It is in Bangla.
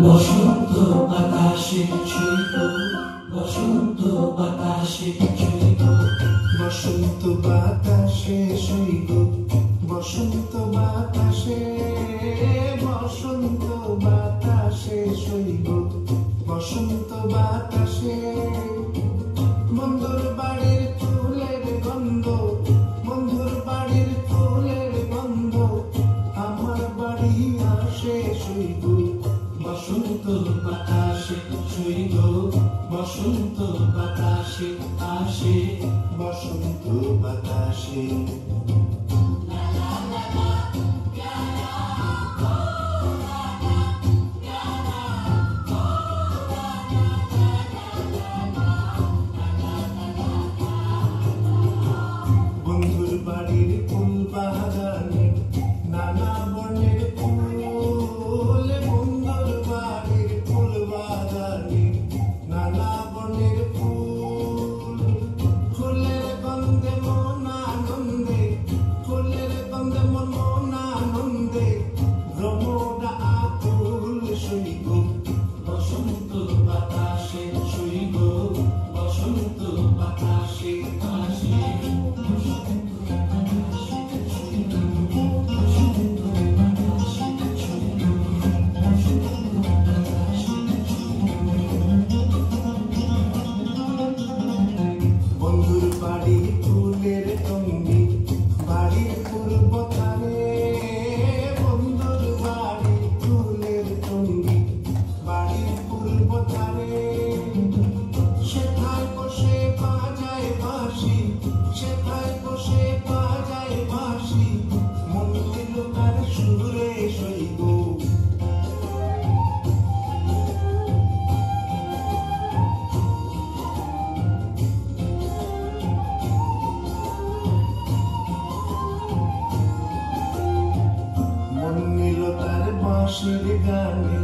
বসন্ত বাতাসে ছুঁইব, বসন্ত বাতাসে ছুঁইব, বসন্ত বাতাসে শৈব, বসন্ত বাতাসে, বসন্ত বাতাসে শৈব, বসন্ত বাতাসে। বন্ধুর বাড়ির ফুলের গন্ধ, বন্ধুর বাড়ির ফুলের গন্ধ আমার বাড়ি আসে শৈব, বসন্ত বাতাসে ছুঁইব, বসন্ত বাতাসে আসে, বসন্ত বাতাসে। বন্ধুর বাড়ির ফুল বাগানে নানা বর্ণের ফুল, বন্ধুর বাড়ির ফুল বাগানে নানা বর্ণের ফুল। ফুলের গন্ধে মন আনন্দে, ফুলের গন্ধে মন আনন্দে ভ্রমরা আকুল শৈব, বসন্ত বাতাসে ছুঁইব, বসন্ত বাতাসে আসে, বন্ধুর বাড়ি ফুলের টঙ্গি বাড়ির পূর্ব ধারে, বন্ধুর বাড়ি ফুলের টঙ্গি বাড়ির পূর্ব ধারে। সেথায় বসে বাজায় বাঁশি, সেথায় বসে বাজায় বাঁশি মন দিল তার সুরে শৈব, মন নিল তার বাঁশির গানে।